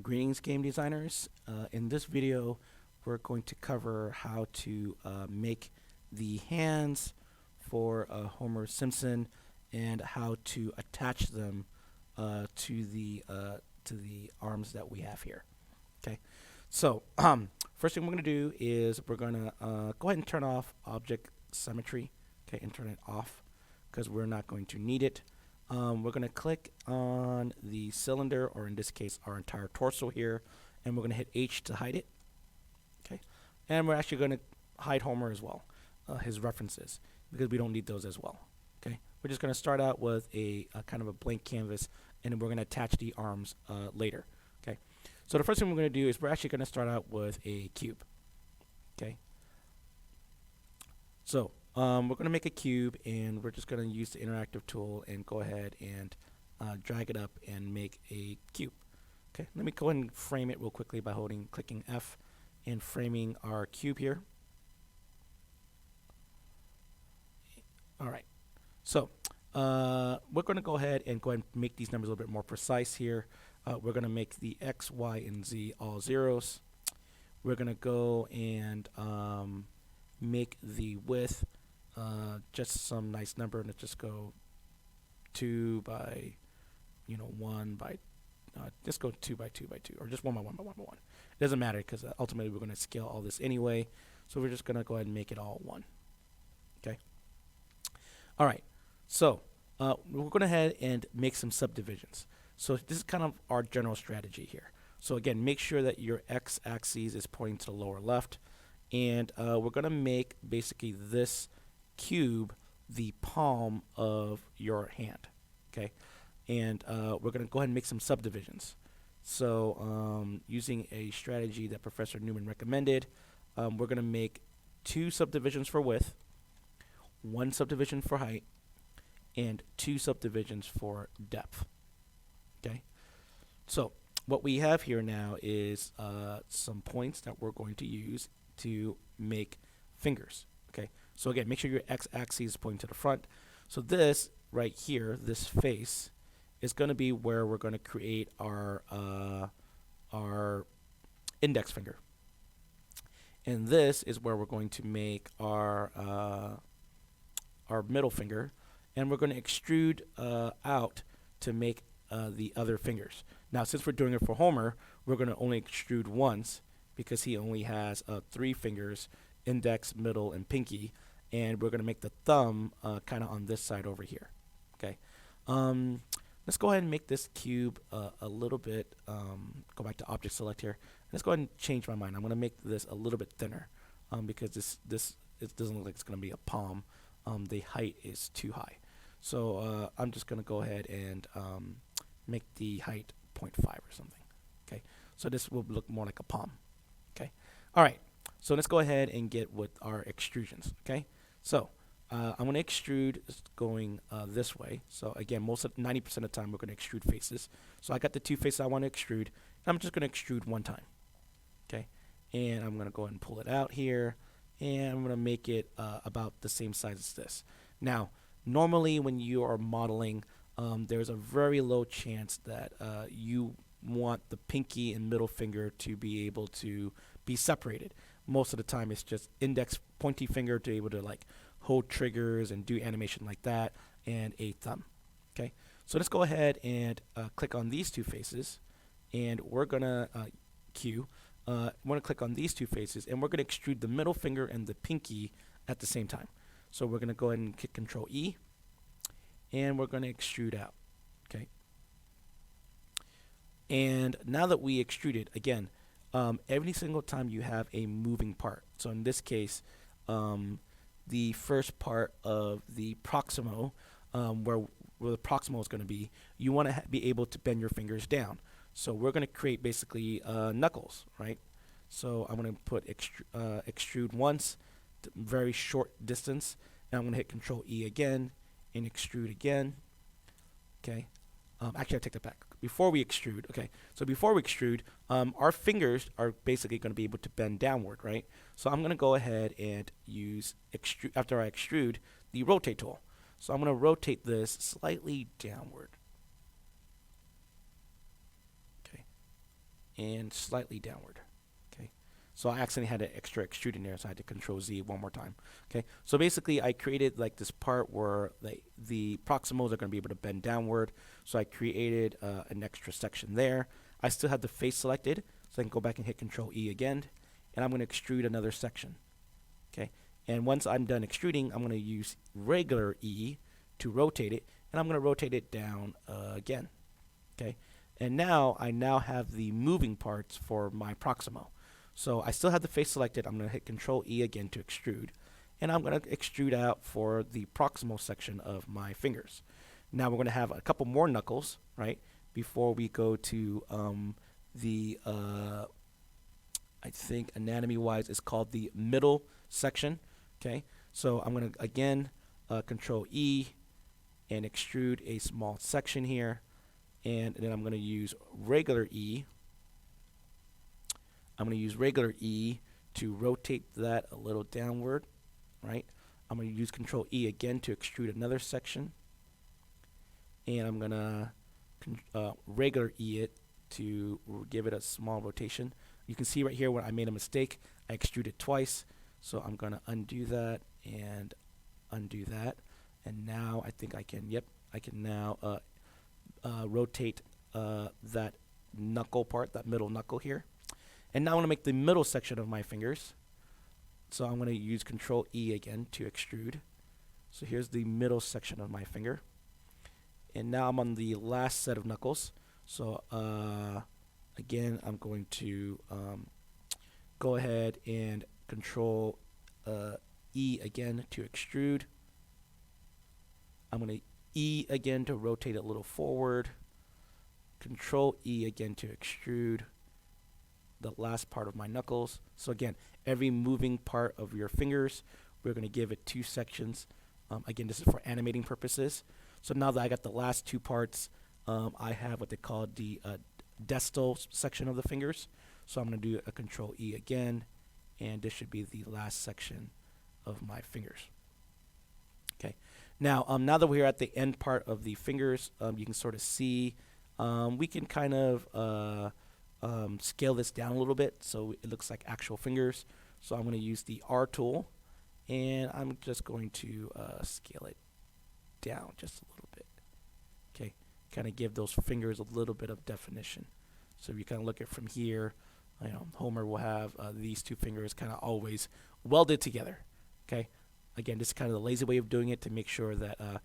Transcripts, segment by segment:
Greetings, game designers. In this video, we're going to cover how to make the hands for Homer Simpson and how to attach them to the arms that we have here. Okay, so first thing we're going to do is we're going to go ahead and turn off object symmetry. Okay, and turn it off because we're not going to need it. We're going to click on the cylinder, or in this case, our entire torso here, and we're going to hit H to hide it. Okay, and we're actually going to hide Homer as well, his references, because we don't need those as well. Okay, we're just going to start out with a kind of a blank canvas, and then we're going to attach the arms later. Okay, so the first thing we're going to do is we're actually going to start out with a cube. Okay, so we're going to make a cube, and we're just going to use the interactive tool and go ahead and drag it up and make a cube. Okay, let me go ahead and frame it real quickly by clicking F and framing our cube here. All right, so we're going to go ahead and make these numbers a little bit more precise here. We're going to make the X, Y, and Z all zeros. We're going to go and make the width just some nice number, and let's just go 2 by 1 by just go 2 by 2 by 2, or just 1 by 1 by 1 by 1. It doesn't matter because ultimately we're going to scale all this anyway, so we're just going to go ahead and make it all 1. Okay, all right, so we're going to head and make some subdivisions. So this is kind of our general strategy here. So again, make sure that your x-axis is pointing to the lower left, and we're going to make basically this cube the palm of your hand. Okay, and we're going to go ahead and make some subdivisions. So using a strategy that Professor Newman recommended, we're going to make 2 subdivisions for width, 1 subdivision for height, and 2 subdivisions for depth. Okay, so what we have here now is some points that we're going to use to make fingers. Okay, so again, make sure your x-axis is pointing to the front. So this right here, this face, is going to be where we're going to create our index finger, and this is where we're going to make our middle finger, and we're going to extrude out to make the other fingers. Now, since we're doing it for Homer, we're going to only extrude once because he only has 3 fingers: index, middle, and pinky, and we're going to make the thumb kind of on this side over here. Okay, let's go ahead and make this cube a little bit, go back to object select here. Let's go ahead and change my mind. I'm going to make this a little bit thinner because it doesn't look like it's going to be a palm. The height is too high. So I'm just going to go ahead and make the height 0.5 or something. Okay, so this will look more like a palm. Okay, all right. So let's go ahead and get with our extrusions. Okay, so I'm going to extrude going this way. So again, 90% of the time we're going to extrude faces. So I got the 2 faces I want to extrude. I'm just going to extrude 1 time. Okay, and I'm going to go ahead and pull it out here, and I'm going to make it about the same size as this. Now, normally when you are modeling, there's a very low chance that you want the pinky and middle finger to be able to be separated. Most of the time it's just index, pointy finger to be able to like hold triggers and do animation like that, and a thumb. Okay, so let's go ahead and click on these 2 faces, and we're gonna we're gonna click on these 2 faces, and we're gonna extrude the middle finger and the pinky at the same time. So we're gonna go ahead and hit Control E, and we're gonna extrude out. Okay, and now that we extruded, again, every single time you have a moving part. So in this case, the first part of the proximal, where the proximal is going to be, you want to be able to bend your fingers down. So we're going to create basically knuckles, right? So I'm going to put extrude once, very short distance, and I'm going to hit Control E again and extrude again. Okay. Actually, I take that back. Before we extrude, okay, so before we extrude, our fingers are basically going to be able to bend downward, right? So I'm going to go ahead and use, after I extrude, the rotate tool. So I'm going to rotate this slightly downward. Okay, and slightly downward. Okay, so I accidentally had an extra extrude in there, so I had to Control Z one more time. Okay, so basically I created like this part where the proximals are going to be able to bend downward. So I created an extra section there. I still have the face selected, so I can go back and hit Control E again, and I'm going to extrude another section. Okay, and once I'm done extruding, I'm going to use regular E to rotate it, and I'm going to rotate it down again. Okay, and now I have the moving parts for my proximal. So I still have the face selected. I'm going to hit Control E again to extrude, and I'm going to extrude out for the proximal section of my fingers. Now we're going to have a couple more knuckles, right, before we go to the I think anatomy-wise it's called the middle section. Okay, so I'm going to again Control E and extrude a small section here, and then I'm going to use regular E. I'm going to use regular E to rotate that a little downward, right? I'm going to use Control E again to extrude another section, and I'm going to regular E it to give it a small rotation. You can see right here when I made a mistake, I extruded twice, so I'm going to undo that and undo that, and now I think I can, yep, I can now rotate that knuckle part, that middle knuckle here. And now I want to make the middle section of my fingers. So I'm going to use Control E again to extrude. So here's the middle section of my finger. And now I'm on the last set of knuckles. So again, I'm going to go ahead and Control E again to extrude. I'm going to E again to rotate it a little forward. Control E again to extrude the last part of my knuckles. So again, every moving part of your fingers, we're going to give it two sections. Again, this is for animating purposes. So now that I got the last two parts, I have what they call the distal section of the fingers. So I'm going to do a Control E again, and this should be the last section of my fingers. Okay. Now, now that we're at the end part of the fingers, you can sort of see we can kind of scale this down a little bit so it looks like actual fingers. So I'm going to use the R tool, and I'm just going to scale it down just a little bit. Okay, kind of give those fingers a little bit of definition. So if you kind of look at it from here, you know, Homer will have these two fingers kind of always welded together. Okay, again, this is kind of the lazy way of doing it to make sure that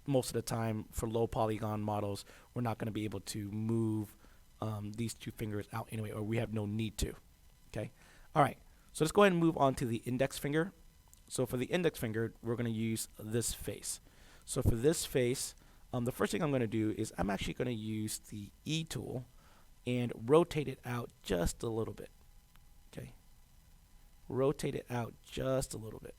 most of the time for low polygon models, we're not going to be able to move these two fingers out anyway, or we have no need to. Okay, all right, so let's go ahead and move on to the index finger. So for the index finger, we're going to use this face. So for this face, the first thing I'm going to do is I'm actually going to use the E tool and rotate it out just a little bit. Okay, rotate it out just a little bit.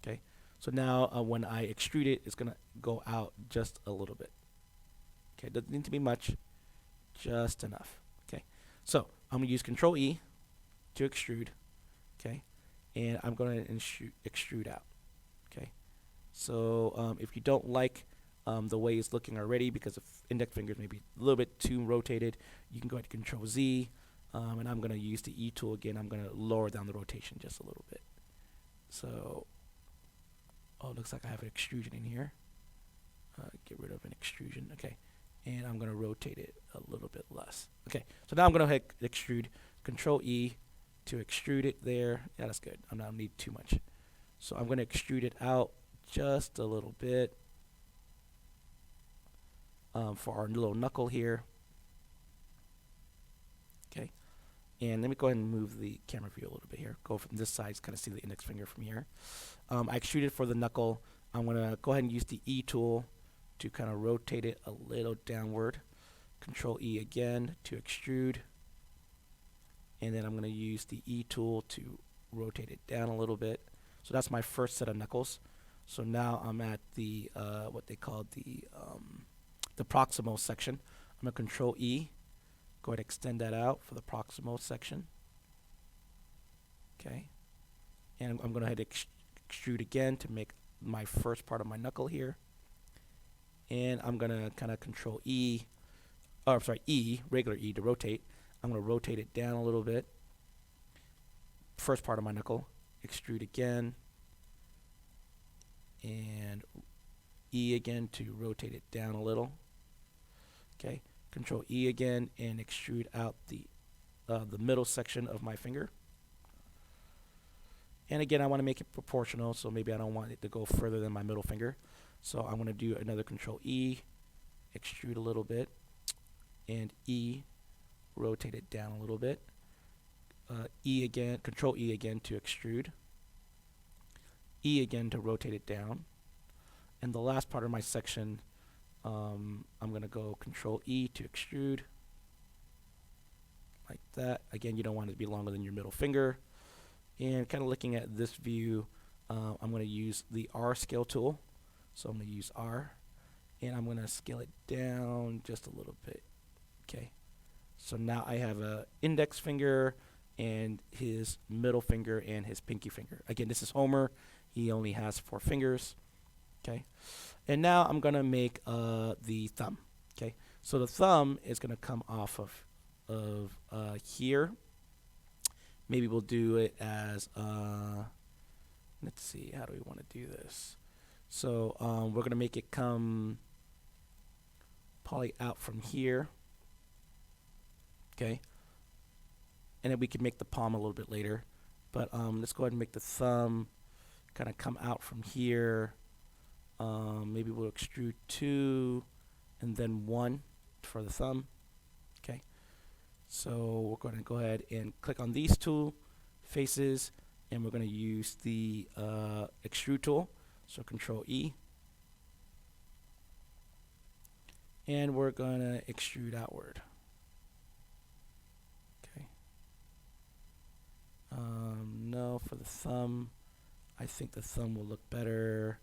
Okay, so now when I extrude it, it's going to go out just a little bit. Okay, doesn't need to be much, just enough. Okay, so I'm going to use Control E to extrude. Okay, and I'm going to extrude out. Okay, so if you don't like the way it's looking already because the index fingers may be a little bit too rotated, you can go ahead and Control Z, and I'm going to use the E tool again. I'm going to lower down the rotation just a little bit. So, oh, it looks like I have an extrusion in here. Get rid of an extrusion. Okay, and I'm going to rotate it a little bit less. Okay, so now I'm going to hit extrude, Control E to extrude it there. Yeah, that's good. I don't need too much. So I'm going to extrude it out just a little bit for our little knuckle here. Okay, and let me go ahead and move the camera view a little bit here. Go from this side, kind of see the index finger from here. I extruded for the knuckle. I'm going to go ahead and use the E tool to kind of rotate it a little downward. Control E again to extrude. And then I'm going to use the E tool to rotate it down a little bit. So that's my first set of knuckles. So now I'm at the what they call the proximal section. I'm going to Control E. Go ahead and extend that out for the proximal section. Okay. And I'm going to head extrude again to make my first part of my knuckle here. And I'm going to kind of Control E or sorry, E, regular E to rotate. I'm going to rotate it down a little bit. First part of my knuckle. Extrude again. And E again to rotate it down a little. Okay. Control E again and extrude out the middle section of my finger. And again, I want to make it proportional, so maybe I don't want it to go further than my middle finger. So I'm going to do another Control E, extrude a little bit, and E, rotate it down a little bit. E again, Control E again to extrude. E again to rotate it down. And the last part of my section, I'm going to go Control E to extrude. Like that. Again, you don't want it to be longer than your middle finger. And kind of looking at this view, I'm going to use the R scale tool. So I'm going to use R. And I'm going to scale it down just a little bit. Okay. So now I have a index finger and his middle finger and his pinky finger. Again, this is Homer. He only has 4 fingers. Okay. And now I'm going to make the thumb. Okay. So the thumb is going to come off of here. Maybe we'll do it as, let's see, how do we want to do this? So we're going to make it come probably out from here. Okay. And then we can make the palm a little bit later. But let's go ahead and make the thumb kind of come out from here. Maybe we'll extrude 2 and then 1 for the thumb. Okay. So we're going to go ahead and click on these two faces, and we're going to use the extrude tool. So Control E. And we're going to extrude outward. Okay. No, for the thumb, I think the thumb will look better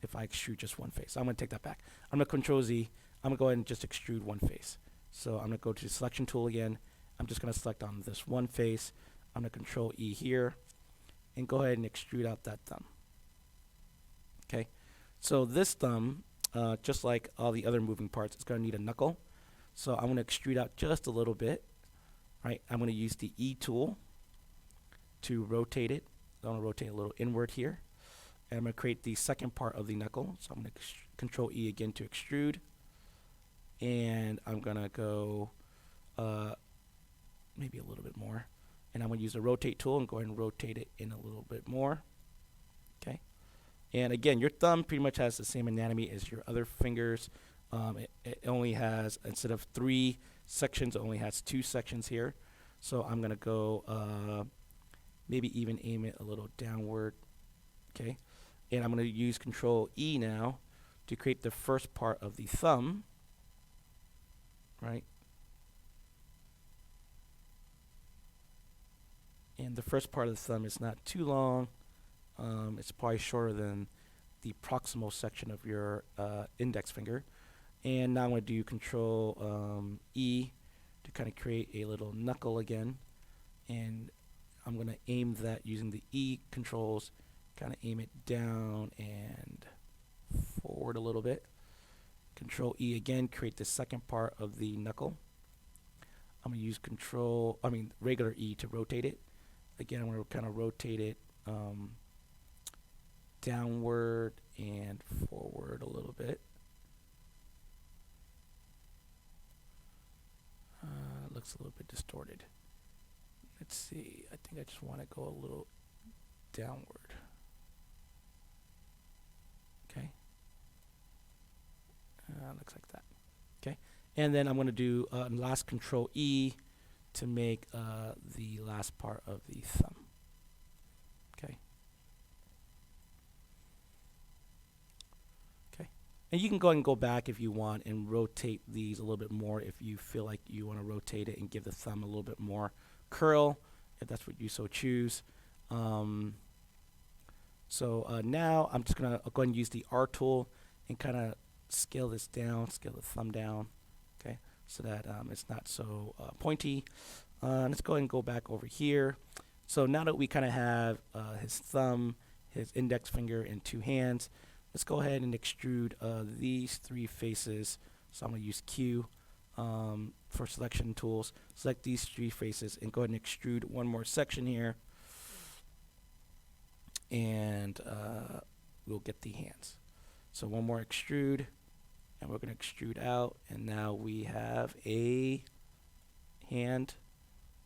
if I extrude just one face. I'm going to take that back. I'm going to Control Z. I'm going to go ahead and just extrude one face. So I'm going to go to the selection tool again. I'm just going to select on this one face. I'm going to Control E here and go ahead and extrude out that thumb. Okay. So this thumb, just like all the other moving parts, it's going to need a knuckle. So I'm going to extrude out just a little bit. Right. I'm going to use the E tool to rotate it. I'm going to rotate a little inward here. And I'm going to create the second part of the knuckle. So I'm going to Control E again to extrude. And I'm going to go maybe a little bit more. And I'm going to use the rotate tool and go ahead and rotate it in a little bit more. Okay. And again, your thumb pretty much has the same anatomy as your other fingers. It only has, instead of 3 sections, it only has 2 sections here. So I'm going to go maybe even aim it a little downward. Okay. And I'm going to use Control E now to create the first part of the thumb. Right. And the first part of the thumb is not too long. It's probably shorter than the proximal section of your index finger. And now I'm going to do Control E to kind of create a little knuckle again. And I'm going to aim that using the E controls, kind of aim it down and forward a little bit. Control E again, create the second part of the knuckle. I'm going to use regular E to rotate it. Again, I'm going to kind of rotate it downward and forward a little bit. Looks a little bit distorted. Let's see. I think I just want to go a little downward. Okay. Looks like that. Okay. And then I'm going to do last Control E to make the last part of the thumb. Okay. Okay. And you can go ahead and go back if you want and rotate these a little bit more if you feel like you want to rotate it and give the thumb a little bit more curl, if that's what you so choose. So now I'm just going to go ahead and use the R tool and kind of scale this down, scale the thumb down, okay, so that it's not so pointy. Let's go ahead and go back over here. So now that we kind of have his thumb, his index finger, and 2 hands, let's go ahead and extrude these 3 faces. So I'm going to use Q for selection tools, select these three faces and go ahead and extrude one more section here, and we'll get the hands. So one more extrude, and we're going to extrude out, and now we have a hand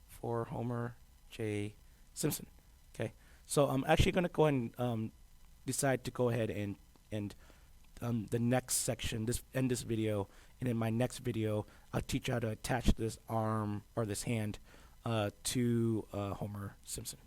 for Homer J. Simpson. Okay, so I'm actually going to go ahead and decide to go ahead and the next section, end this video, and in my next video, I'll teach you how to attach this arm or this hand to Homer Simpson.